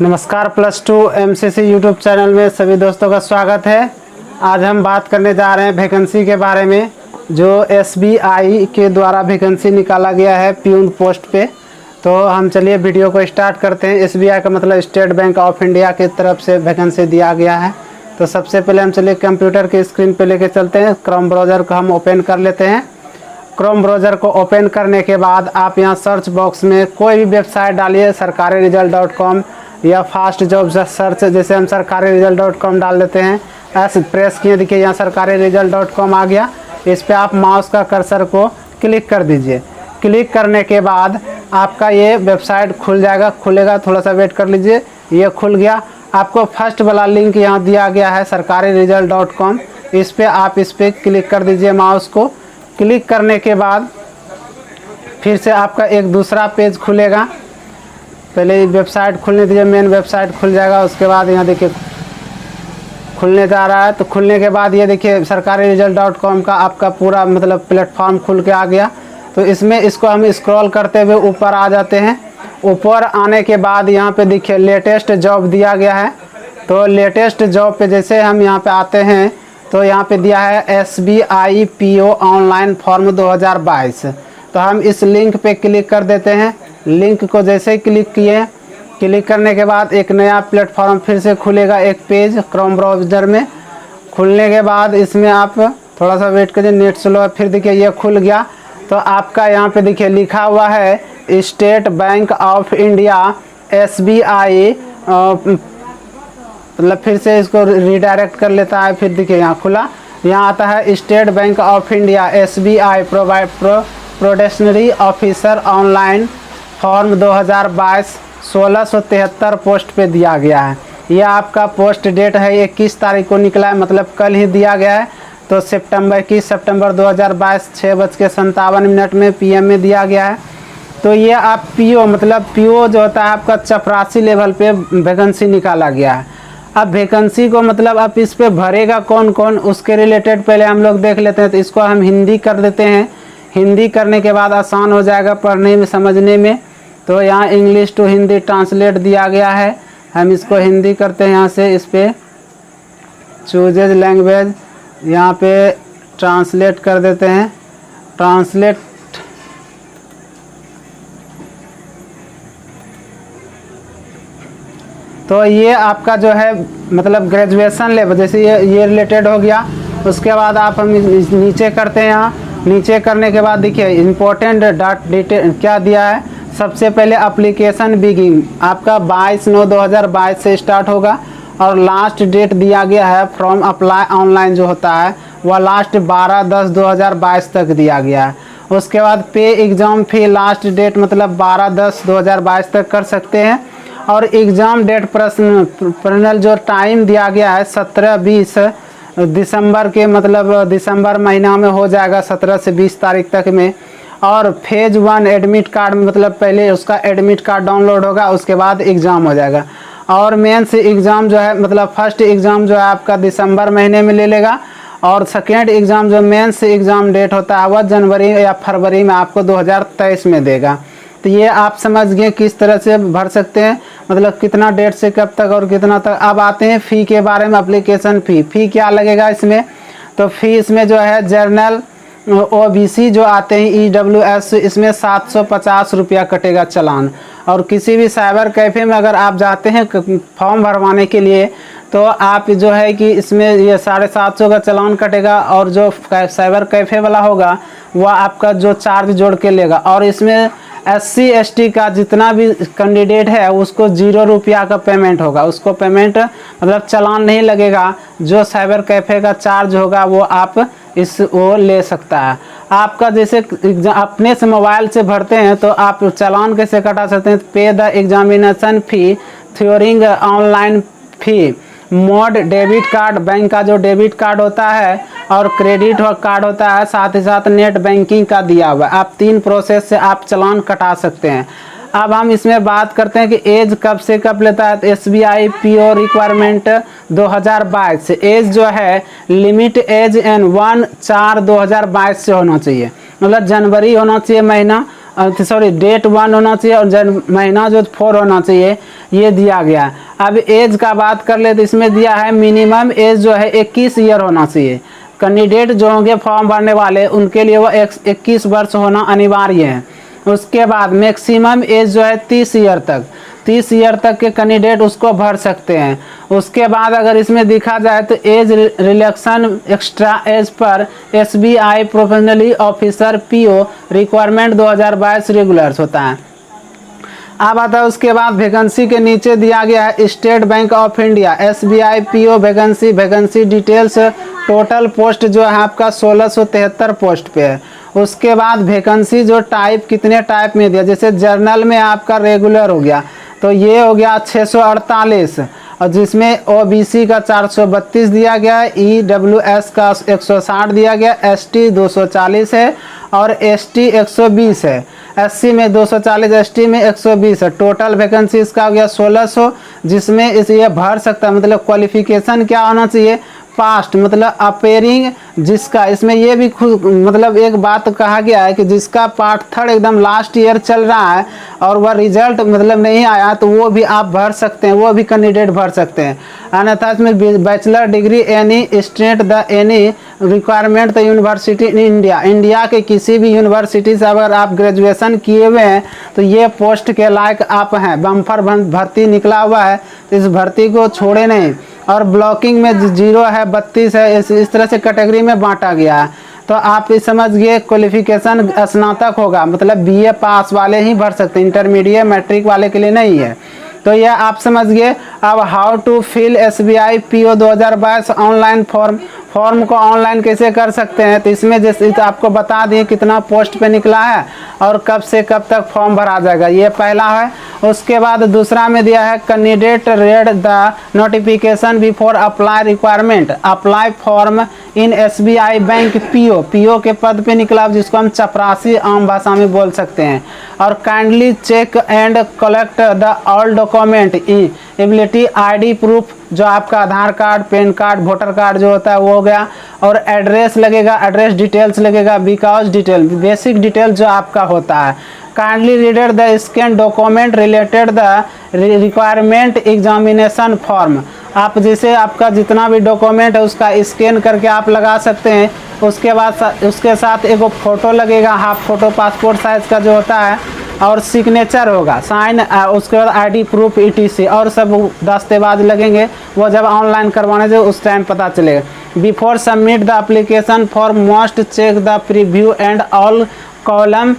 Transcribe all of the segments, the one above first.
नमस्कार +2 MCC YouTube channel में सभी दोस्तों का स्वागत है। आज हम बात करने जा रहे हैं वैकेंसी के बारे में, जो SBI के द्वारा वैकेंसी निकाला गया है प्यून पोस्ट पे। तो हम चलिए वीडियो को स्टार्ट करते हैं। SBI का मतलब स्टेट बैंक ऑफ इंडिया की तरफ से वैकेंसी दिया गया है। तो सबसे पहले हम चलिए कंप्यूटर की स्क्रीन पे लेके चलते हैं। क्रोम ब्राउज़र को हम ओपन कर लेते हैं। क्रोम ब्राउज़र को ओपन करने के बाद आप यहाँ सर्च बॉक्स में कोई भी वेबसाइट डालिए, sarkariresult.com या फास्ट जॉब सर्च, जैसे हम sarkariresult.com डाल देते हैं। ऐसे प्रेस किए, देखिए यहाँ sarkariresult.com आ गया। इस पर आप माउस का कर्सर को क्लिक कर दीजिए। क्लिक करने के बाद आपका ये वेबसाइट खुल जाएगा, खुलेगा, थोड़ा सा वेट कर लीजिए। ये खुल गया। आपको फर्स्ट वाला लिंक यहाँ दिया गया है sarkariresult.com। इस पर आप इस पर क्लिक कर दीजिए माउस को। क्लिक करने के बाद फिर से आपका एक दूसरा पेज खुलेगा। पहले वेबसाइट खुलने दीजिए, मेन वेबसाइट खुल जाएगा। उसके बाद यहाँ देखिए खुलने जा रहा है। तो खुलने के बाद ये देखिए sarkariresult.com का आपका पूरा मतलब प्लेटफॉर्म खुल के आ गया। तो इसमें इसको हम स्क्रॉल करते हुए ऊपर आ जाते हैं। ऊपर आने के बाद यहाँ पे देखिए लेटेस्ट जॉब दिया गया है। तो लेटेस्ट जॉब पे जैसे हम यहाँ पे आते हैं तो यहाँ पे दिया है SBI PO ऑनलाइन फॉर्म 2022। तो हम इस लिंक पे क्लिक कर देते हैं। लिंक को जैसे ही क्लिक किए, क्लिक करने के बाद एक नया प्लेटफॉर्म फिर से खुलेगा, एक पेज क्रोम ब्राउज़र में। खुलने के बाद इसमें आप थोड़ा सा वेट करिए, नेट स्लो है। फिर देखिए ये खुल गया। तो आपका यहाँ पे देखिए लिखा हुआ है state bank of India SBI, मतलब फिर से इसको रिडायरेक्ट कर लेता है। फिर देखिए यहाँ खुला, यहाँ आता है state bank of India SBI probationary officer online form 2022 1673 post पे दिया गया है। यह आपका पोस्ट डेट है 21 तारीख को निकला है, मतलब कल ही दिया गया है। तो 21 सितंबर 2022 6:57 में PM में दिया गया है। तो ये आप PO मतलब PO जो होता है आपका चपरासी लेवल पे वैकेंसी निकाला गया है। अब वैकेंसी को मतलब आप इस पे भरेगा कौन कौन, उसके रिलेटेड पहले हम लोग देख लेते हैं। तो इसको हम हिंदी कर देते हैं। हिंदी करने के बाद आसान हो जाएगा पढ़ने में, समझने में। तो यहाँ इंग्लिश टू हिंदी ट्रांसलेट दिया गया है। हम इसको हिंदी करते हैं। यहाँ से इस पर चूजेज लैंग्वेज, यहाँ पे ट्रांसलेट कर देते हैं। ट्रांसलेट तो ये आपका जो है मतलब ग्रेजुएशन लेवल, जैसे ये रिलेटेड हो गया। उसके बाद आप हम नीचे करते हैं। यहाँ नीचे करने के बाद देखिए इम्पोर्टेंट डिटेल क्या दिया है। सबसे पहले एप्लीकेशन बिगिन आपका 22/9/2022 से स्टार्ट होगा और लास्ट डेट दिया गया है फ्रॉम अप्लाई ऑनलाइन जो होता है वह लास्ट 12/10/2022 तक दिया गया है। उसके बाद पे एग्ज़ाम फी लास्ट डेट मतलब 12/10/2022 तक कर सकते हैं। और एग्ज़ाम डेट प्रश्न जो टाइम दिया गया है 17-20 दिसंबर के, मतलब दिसंबर महीना में हो जाएगा 17 से 20 तारीख तक में। और फेज़ 1 एडमिट कार्ड में मतलब पहले उसका एडमिट कार्ड डाउनलोड होगा, उसके बाद एग्ज़ाम हो जाएगा। और मेंस एग्ज़ाम जो है मतलब फर्स्ट एग्ज़ाम जो है आपका दिसंबर महीने में ले लेगा। और सेकेंड एग्ज़ाम जो मेंस एग्ज़ाम डेट होता है वह जनवरी या फरवरी में आपको 2023 में देगा। तो ये आप समझ गए किस तरह से भर सकते हैं, मतलब कितना डेट से कब तक और कितना तक। अब आते हैं फ़ी के बारे में। एप्लीकेशन फ़ी क्या लगेगा इसमें। तो फ़ी इसमें जो है जर्नल OBC जो आते हैं EWS, इसमें 750 रुपया कटेगा चालान। और किसी भी साइबर कैफ़े में अगर आप जाते हैं फॉर्म भरवाने के लिए तो आप जो है कि इसमें ये 750 का चालान कटेगा। और जो साइबर कैफ़े वाला होगा वह आपका जो चार्ज जोड़ के लेगा। और इसमें SC ST का जितना भी कैंडिडेट है उसको 0 रुपया का पेमेंट होगा। उसको पेमेंट मतलब चालान नहीं लगेगा। जो साइबर कैफ़े का चार्ज होगा वो आप वो ले सकता है। आपका जैसे अपने से मोबाइल से भरते हैं तो आप चालान कैसे कटा सकते हैं। पे द एग्जामिनेशन फ़ी थ्योरिंग online fee mode debit card, bank का जो डेबिट कार्ड होता है और क्रेडिट कार्ड होता है, साथ ही साथ नेट बैंकिंग का दिया हुआ है। आप 3 प्रोसेस से आप चालान कटा सकते हैं। अब हम इसमें बात करते हैं कि एज कब से कब लेता है। तो SBI PO रिक्वायरमेंट 2022 से एज जो है लिमिट एज एन 1/4/2022 से होना चाहिए, मतलब जनवरी होना चाहिए महीना। सॉरी डेट 1 होना चाहिए और महीना जो 4 होना चाहिए, ये दिया गया है। अब एज का बात कर ले तो इसमें दिया है मिनिमम एज जो है 21 ईयर होना चाहिए। कैंडिडेट जो होंगे फॉर्म भरने वाले उनके लिए वो 21 वर्ष होना अनिवार्य है। उसके बाद मैक्सिमम एज जो है 30 ईयर तक, 30 ईयर तक के कैंडिडेट उसको भर सकते हैं। उसके बाद अगर इसमें देखा जाए तो एज रिलैक्सन एक्स्ट्रा एज पर SBI professionally officer PO requirement 2022 regulars होता है। अब आता है उसके बाद वैकेंसी के नीचे दिया गया है state bank of India SBI PO vacancy details. Total post जो है आपका 1673 पोस्ट पे है। उसके बाद वैकेंसी जो टाइप कितने टाइप में दिया, जैसे जर्नल में आपका रेगुलर हो गया तो ये हो गया 648, और जिसमें OBC का 432 दिया गया है, EWS का 160 दिया गया, ST 240 है और ST 120 है। SC में 240, ST में 120 है। टोटल वैकेंसी इसका हो गया 1600, जिसमें इस ये भर सकता है। मतलब क्वालिफिकेशन क्या होना चाहिए, पास्ट मतलब अपेयरिंग, जिसका इसमें ये भी खुद मतलब एक बात कहा गया है कि जिसका पार्ट 3 एकदम लास्ट ईयर चल रहा है और वह रिजल्ट मतलब नहीं आया तो वो भी आप भर सकते हैं, वो भी कैंडिडेट भर सकते हैं। अन्यथा इसमें bachelor degree any state the any requirement the university in India, India के किसी भी यूनिवर्सिटी से अगर आप ग्रेजुएशन किए हुए हैं तो ये पोस्ट के लायक आप हैं। बम्पर भर्ती निकला हुआ है तो इस भर्ती को छोड़े नहीं। और ब्लॉकिंग में 0 है, 32 है, इस तरह से कैटेगरी में बांटा गया है। तो आप इस समझिए क्वालिफिकेशन स्नातक होगा, मतलब BA पास वाले ही भर सकते हैं, इंटरमीडिएट मैट्रिक वाले के लिए नहीं है। तो यह आप समझिए। अब how to fill SBI PO 2022 online form को ऑनलाइन कैसे कर सकते हैं, तो इसमें जैसे तो आपको बता दिए कितना पोस्ट पे निकला है और कब से कब तक फॉर्म भरा जाएगा, ये पहला है। उसके बाद दूसरा में दिया है candidate read the notification before apply requirement, apply form in SBI bank PO के पद पे निकला, जिसको हम चपरासी आम भाषा में बोल सकते हैं। और kindly check and collect the all document ability ID proof, जो आपका Aadhaar card, PAN card, voter card जो होता है वो हो गया। और एड्रेस लगेगा, एड्रेस डिटेल्स लगेगा, बिकॉज डिटेल, बेसिक डिटेल जो आपका होता है। Kindly readed the scan document related the requirement examination form, आप जैसे आपका जितना भी डॉक्यूमेंट है उसका स्कैन करके आप लगा सकते हैं। उसके बाद उसके साथ एक फ़ोटो लगेगा, हाफ फ़ोटो पासपोर्ट साइज़ का जो होता है, और सिग्नेचर होगा, साइन, उसके बाद ID प्रूफ ETC और सब दस्तावेज लगेंगे। वो जब ऑनलाइन करवाने से उस टाइम पता चलेगा। Before submit the application form must check the preview and all column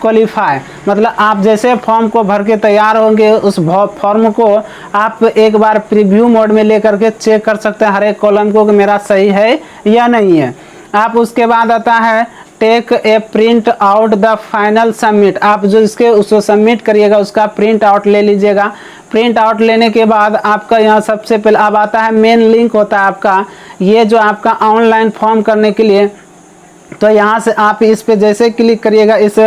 qualify, मतलब आप जैसे फॉर्म को भर के तैयार होंगे उस फॉर्म को आप एक बार प्रीव्यू मोड में लेकर के चेक कर सकते हैं हर एक कॉलम को कि मेरा सही है या नहीं है। आप उसके बाद आता है take a print out the final submit, आप जो उसको सबमिट करिएगा उसका प्रिंट आउट ले लीजिएगा। प्रिंट आउट लेने के बाद आपका यहाँ सबसे पहले अब आता है मेन लिंक होता है आपका, ये जो आपका ऑनलाइन फॉर्म करने के लिए। तो यहाँ से आप इस पे जैसे क्लिक करिएगा, इस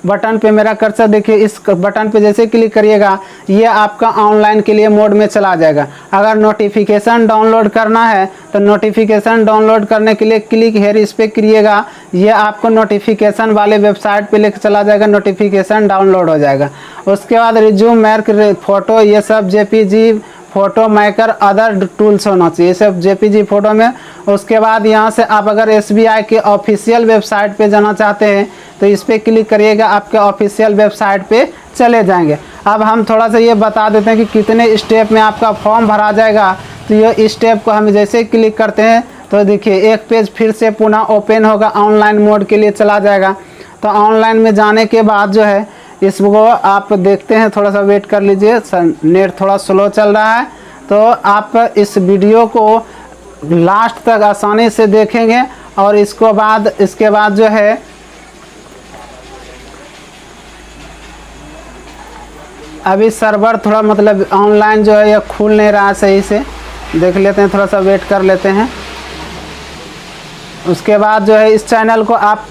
बटन पे मेरा कर्सर देखिए, इस बटन पे जैसे क्लिक करिएगा ये आपका ऑनलाइन के लिए मोड में चला जाएगा। अगर नोटिफिकेशन डाउनलोड करना है तो नोटिफिकेशन डाउनलोड करने के लिए क्लिक हेयर इस पर करिएगा, ये आपको नोटिफिकेशन वाले वेबसाइट पे लेकर चला जाएगा, नोटिफिकेशन डाउनलोड हो जाएगा। उसके बाद रिज्यूम, मैर्क, फ़ोटो, ये सब JPG photo maker other tools होना चाहिए, सब JPG फोटो में। उसके बाद यहाँ से आप अगर SBI के ऑफिशियल वेबसाइट पे जाना चाहते हैं तो इस पर क्लिक करिएगा, आपके ऑफिशियल वेबसाइट पे चले जाएंगे। अब हम थोड़ा सा ये बता देते हैं कि कितने स्टेप में आपका फॉर्म भरा जाएगा। तो ये स्टेप को हम जैसे क्लिक करते हैं तो देखिए एक पेज फिर से पुनः ओपन होगा, ऑनलाइन मोड के लिए चला जाएगा। तो ऑनलाइन में जाने के बाद जो है इसको आप देखते हैं, थोड़ा सा वेट कर लीजिए, नेट थोड़ा स्लो चल रहा है। तो आप इस वीडियो को लास्ट तक आसानी से देखेंगे और इसके बाद जो है अभी सर्वर थोड़ा मतलब ऑनलाइन जो है ये खुल नहीं रहा है सही से, देख लेते हैं, थोड़ा सा वेट कर लेते हैं। उसके बाद जो है इस चैनल को आप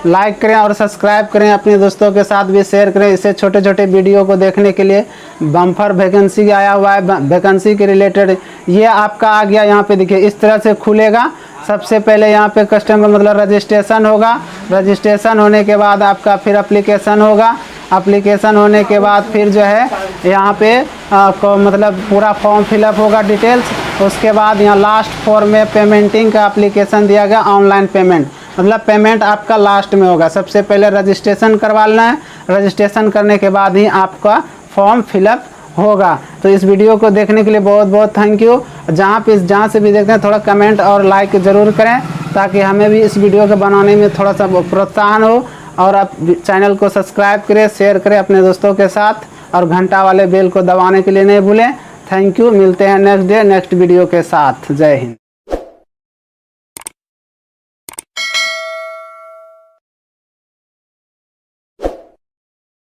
लाइक करें और सब्सक्राइब करें, अपने दोस्तों के साथ भी शेयर करें। इसे छोटे छोटे वीडियो को देखने के लिए बम्पर वैकेंसी आया हुआ है, वैकेंसी के रिलेटेड ये आपका आ गया। यहाँ पे देखिए इस तरह से खुलेगा, सबसे पहले यहाँ पे कस्टमर मतलब रजिस्ट्रेशन होगा। रजिस्ट्रेशन होने के बाद आपका फिर एप्लीकेशन होगा। एप्लीकेशन होने के बाद फिर जो है यहाँ पे मतलब पूरा फॉर्म फिलअप होगा डिटेल्स। उसके बाद यहाँ लास्ट फॉर्म में पेमेंटिंग का एप्लीकेशन दिया गया, ऑनलाइन पेमेंट, मतलब पेमेंट आपका लास्ट में होगा। सबसे पहले रजिस्ट्रेशन करवा लेना है, रजिस्ट्रेशन करने के बाद ही आपका फॉर्म फिलअप होगा। तो इस वीडियो को देखने के लिए बहुत बहुत थैंक यू। जहाँ से भी देखते हैं थोड़ा कमेंट और लाइक ज़रूर करें, ताकि हमें भी इस वीडियो को बनाने में थोड़ा सा प्रोत्साहन हो। और आप चैनल को सब्सक्राइब करें, शेयर करें अपने दोस्तों के साथ, और घंटा वाले बेल को दबाने के लिए नहीं भूलें। Thank you. मिलते हैं नेक्स्ट डे नेक्स्ट वीडियो के साथ। जय हिंद।